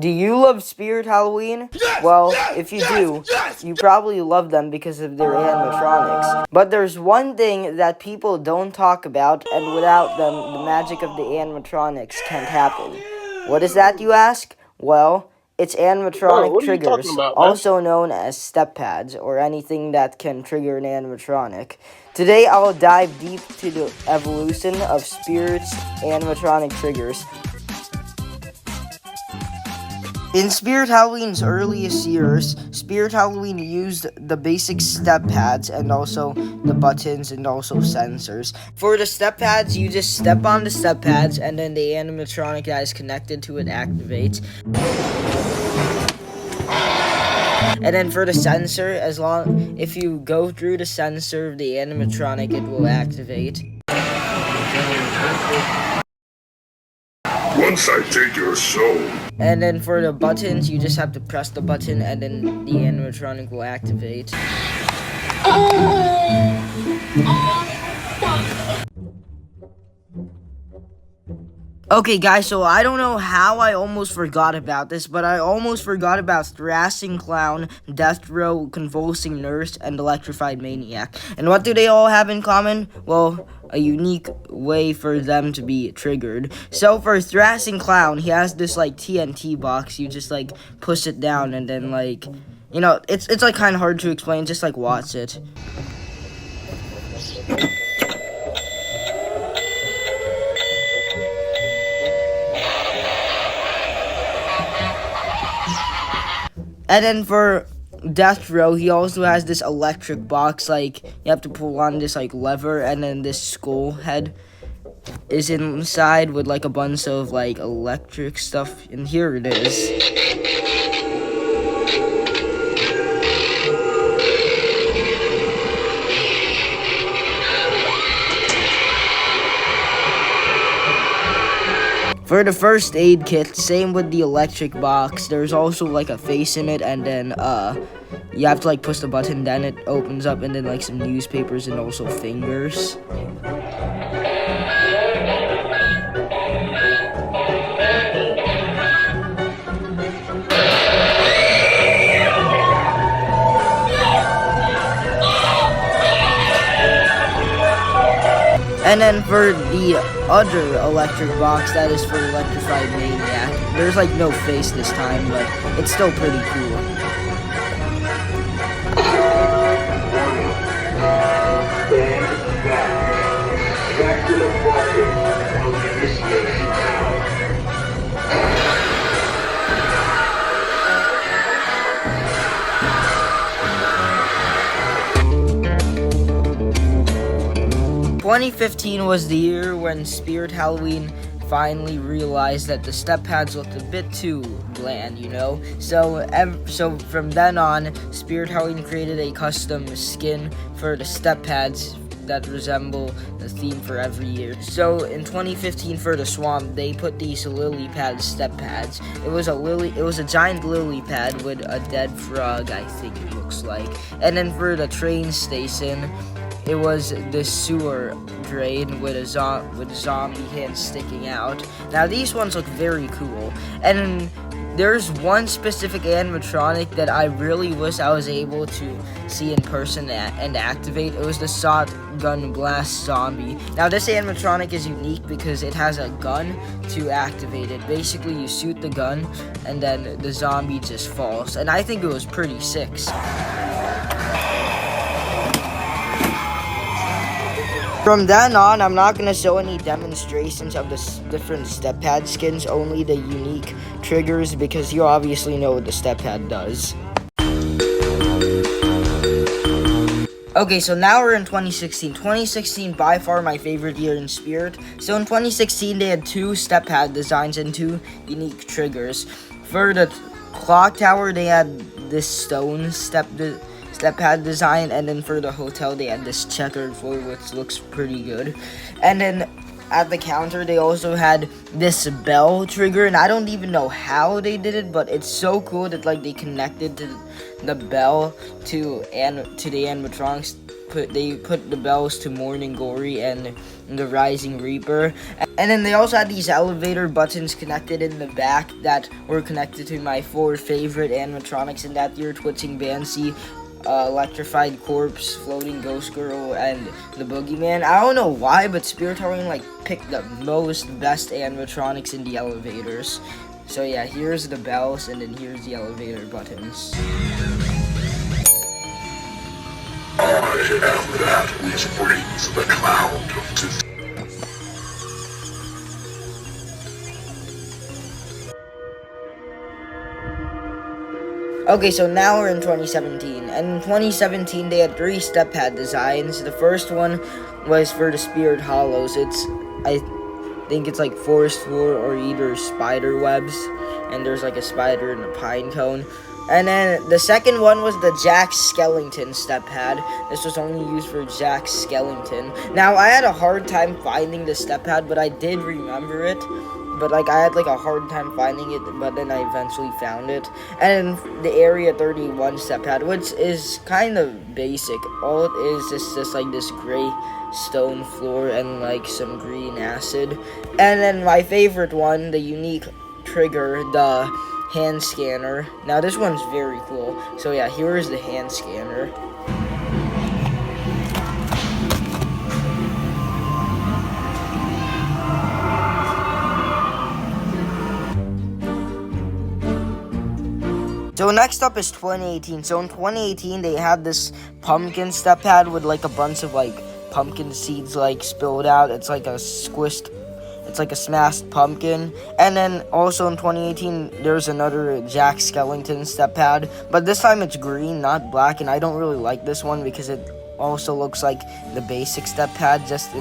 Do you love Spirit Halloween? Yes, Well, yes, if you yes, do, yes. you probably love them because of their animatronics. But there's one thing that people don't talk about, and without them, the magic of the animatronics can't happen. What is that, you ask? Well, it's Bro, animatronic what are you talking triggers, about, man? also known as step pads, or anything that can trigger an animatronic. Today, I will dive deep to the evolution of Spirit's animatronic triggers. In Spirit Halloween's earliest years, Spirit Halloween used the basic step pads and also the buttons and also sensors. For the step pads, you just step on the step pads and then the animatronic that is connected to it activates. And then for the sensor, if you go through the sensor of the animatronic, it will activate. Once I take your soul. And then for the buttons, you just have to press the button and then the animatronic will activate. Okay, guys, so I don't know how I almost forgot about this, but I almost forgot about Thrashing Clown, Death Row, Convulsing Nurse, and Electrified Maniac. And what do they all have in common? Well, a unique way for them to be triggered. So for Thrashing Clown, he has this, like, TNT box. You just, like, push it down and then, like, you know, it's like, kind of hard to explain. Just, like, watch it. And then for Death Row, he also has this electric box, like, you have to pull on this, like, lever, and then this skull head is inside with, like, a bunch of, like, electric stuff, and here it is. For the first aid kit, same with the electric box, there's also like a face in it, and then you have to like push the button, then it opens up, and then like some newspapers and also fingers. And then for the other electric box, that is for Electrified Maniac. There's like no face this time, but it's still pretty cool. Back to the market will be initiated now. 2015 was the year when Spirit Halloween finally realized that the step pads looked a bit too bland, you know? So from then on, Spirit Halloween created a custom skin for the step pads that resemble the theme for every year. So in 2015 for the swamp, they put these lily pad step pads. It was a giant lily pad with a dead frog, I think it looks like. And then for the train station, it was the sewer drain with zombie hands sticking out. Now these ones look very cool. And there's one specific animatronic that I really wish I was able to see in person and activate. It was the shotgun blast zombie. Now this animatronic is unique because it has a gun to activate it. Basically you shoot the gun and then the zombie just falls. And I think it was pretty sick. From then on, I'm not going to show any demonstrations of the different step pad skins, only the unique triggers, because you obviously know what the step pad does. Okay, so now we're in 2016. 2016, by far my favorite year in Spirit. So in 2016, they had two step pad designs and two unique triggers. For the clock tower, they had this stone step pad design, and then for the hotel they had this checkered floor which looks pretty good. And then at the counter they also had this bell trigger, and I don't even know how they did it, but it's so cool that like they connected the bell to the animatronics put the bells to Morning Glory and the Rising Reaper. And then they also had these elevator buttons connected in the back that were connected to my 4 favorite animatronics in that year: Twitching Banshee, Electrified Corpse, Floating Ghost Girl, and the Boogeyman. I don't know why, but Spirit Halloween like picked the best animatronics in the elevators. So yeah, here's the bells, and then here's the elevator buttons. I am that which brings the cloud of death. Okay, so now we're in 2017, and in 2017 they had 3 step pad designs. The first one was for the Spirit Hollows. I think it's like forest floor or either spider webs, and there's like a spider and a pine cone. And then the second one was the Jack Skellington step pad. This was only used for Jack Skellington. Now, I had a hard time finding the step pad, but I did remember it. But like I had like a hard time finding it, but then I eventually found it. And the Area 31 step pad, which is kind of basic. All it is just like this gray stone floor and like some green acid. And then my favorite one, the unique trigger, the hand scanner. Now this one's very cool. So yeah, here is the hand scanner. So next up is 2018. So in 2018, they had this pumpkin step pad with like a bunch of like pumpkin seeds like spilled out. It's like a smashed pumpkin. And then also in 2018, there's another Jack Skellington step pad, but this time it's green, not black. And I don't really like this one because it also looks like the basic step pad, just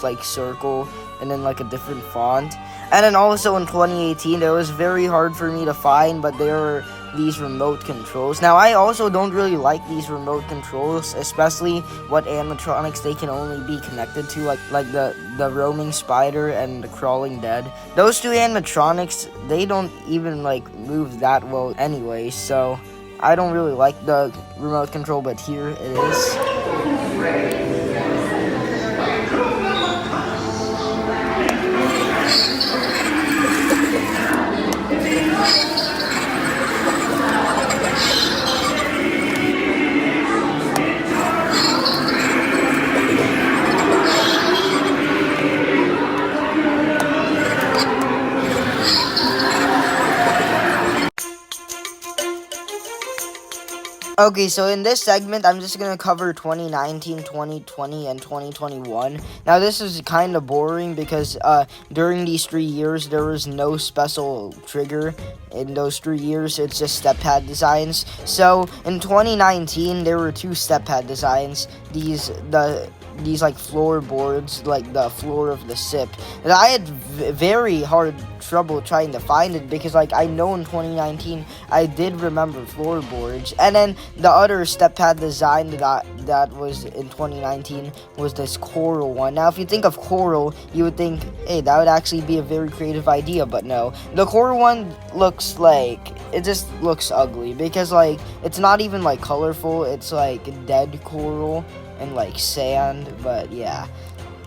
like circle and then like a different font. And then also in 2018, it was very hard for me to find, but there were these remote controls. Now, I also don't really like these remote controls, especially what animatronics they can only be connected to, like the roaming spider and the crawling dead. Those 2 animatronics, they don't even like move that well anyway, so I don't really like the remote control, but here it is. Okay, so in this segment, I'm just going to cover 2019, 2020, and 2021. Now, this is kind of boring because during these 3 years, there was no special trigger in those 3 years. It's just step pad designs. So, in 2019, there were 2 step pad designs. These like floorboards, like the floor of the SIP. And I had very hard trouble trying to find it because like I know in 2019 I did remember floorboards. And then the other step pad design that was in 2019 was this coral one. Now if you think of coral, you would think, hey, that would actually be a very creative idea, but no. The coral one looks like, it just looks ugly because like it's not even like colorful. It's like dead coral and like sand, but yeah.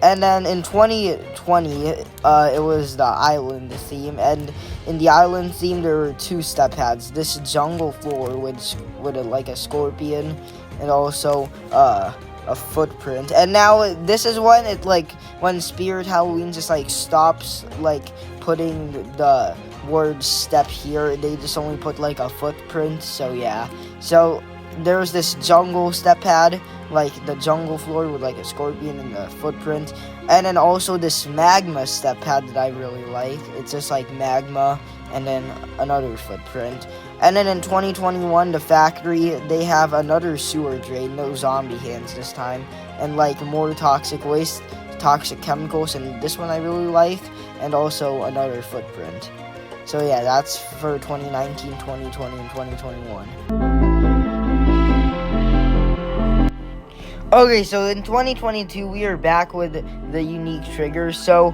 And then in 2020, it was the island theme, and in the island theme there were 2 step pads. This jungle floor with like a scorpion, and also a footprint. And now this is when it like when Spirit Halloween just like stops like putting the word step here. They just only put like a footprint. So yeah. So there's this jungle step pad, like the jungle floor with like a scorpion and a footprint. And then also this magma step pad that I really like. It's just like magma and then another footprint. And then in 2021, the factory, they have another sewer drain, no zombie hands this time, and like more toxic waste, toxic chemicals, and this one I really like, and also another footprint. So yeah, that's for 2019, 2020, and 2021. Okay, so in 2022, we are back with the unique triggers. So,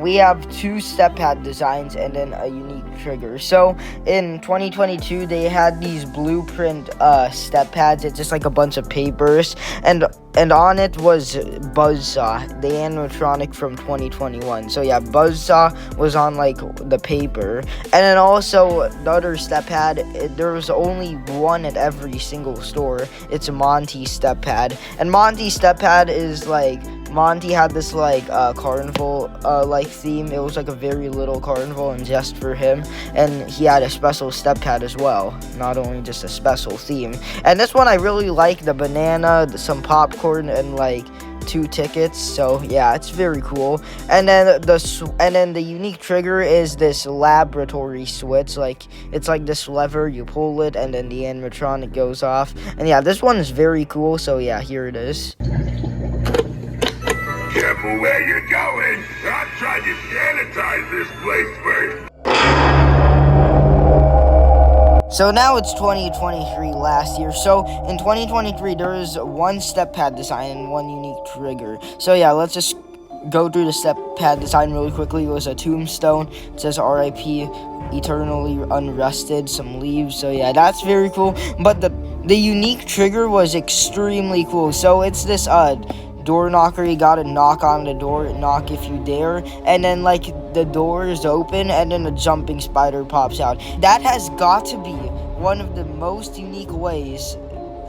we have 2 step pad designs and then a unique trigger. So, in 2022, they had these blueprint step pads. It's just like a bunch of papers. And and on it was Buzzsaw, the animatronic from 2021. So yeah, Buzzsaw was on like the paper, and then also the other step pad. There was only one at every single store. It's a Monty step pad, and Monty step pad is like. Monty had this like carnival like theme. It was like a very little carnival and just for him, and he had a special step pad as well, not only just a special theme. And this one I really like, the banana, some popcorn, and like 2 tickets. So yeah, it's very cool. And then the unique trigger is this laboratory switch. Like it's like this lever, you pull it and then the animatronic goes off. And yeah, this one is very cool. So yeah, here it is. Careful where you're going. I'm trying to sanitize this place first. So now it's 2023, last year. So in 2023, there is one step pad design and one unique trigger. So yeah, let's just go through the step pad design really quickly. It was a tombstone. It says RIP, eternally unrested, some leaves. So yeah, that's very cool. But the unique trigger was extremely cool. So it's this door knocker. You gotta knock on the door, knock if you dare, and then like the door is open and then a jumping spider pops out. That has got to be one of the most unique ways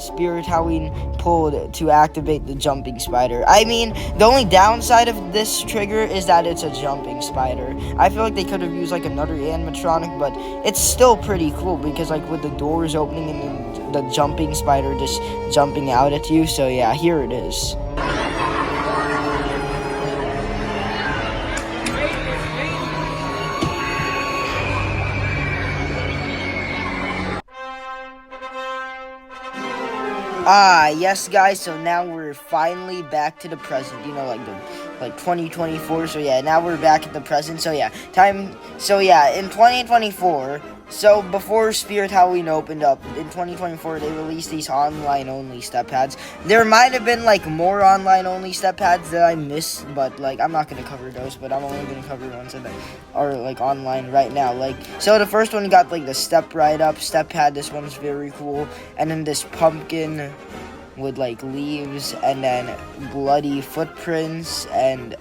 Spirit Halloween pulled to activate the jumping spider. I mean, the only downside of this trigger is that it's a jumping spider. I feel like they could have used like another animatronic, but it's still pretty cool because like with the doors opening and then the jumping spider just jumping out at you. So yeah, here it is. Yes guys, so now we're finally back to the present, you know, like 2024. So yeah, now we're back at the present. So yeah, in 2024, so before Spirit Halloween opened up in 2024, they released these online only step pads. There might have been like more online only step pads that I missed, but like I'm not gonna cover those, but I'm only gonna cover ones that are like online right now. Like, so the first one got like the step right up step pad. This one's very cool, and then this pumpkin with like leaves and then bloody footprints and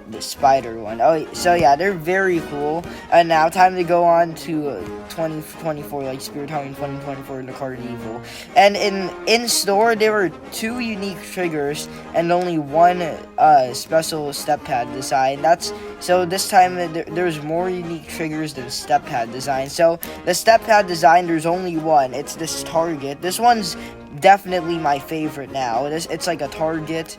the spider one. Oh, so yeah, they're very cool. And now time to go on to 2024, like Spirit Halloween 2024 in the Carnival. And in store there were 2 unique triggers and only one special step pad design. So this time there's more unique triggers than step pad design. So the step pad design, there's only one. It's this target. This one's definitely my favorite now. It's like a target.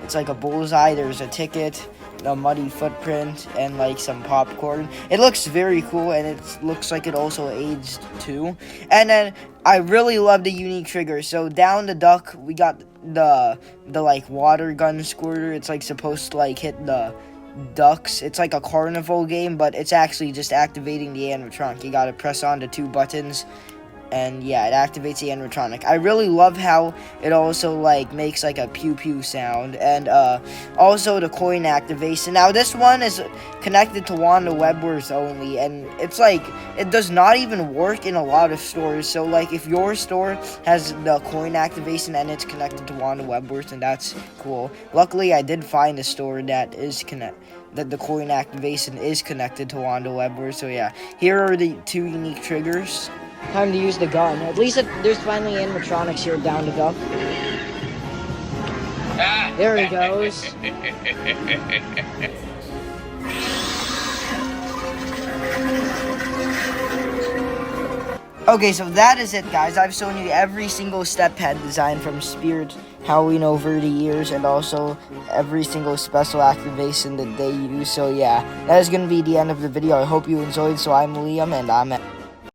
It's like a bullseye. There's a ticket, a muddy footprint, and like some popcorn. It looks very cool, and it looks like it also aged too. And then I really love the unique trigger. So down the duck, we got the like water gun squirter. It's like supposed to like hit the ducks. It's like a carnival game, but it's actually just activating the animatronic. You gotta press on the 2 buttons. And yeah, it activates the animatronic. I really love how it also like makes like a pew pew sound, and also the coin activation. Now this one is connected to Wanda Webworth only, and it's like it does not even work in a lot of stores. So like if your store has the coin activation and it's connected to Wanda Webworth, and that's cool. Luckily, I did find a store that the coin activation is connected to Wanda Webworth. So yeah, here are the 2 unique triggers. Time to use the gun. At least there's finally animatronics here down the duck. There he goes. Okay, so that is it, guys. I've shown you every single step pad design from Spirit Halloween over the years, and also every single special activation that they use. So yeah, that is going to be the end of the video. I hope you enjoyed. So I'm Liam, and I'm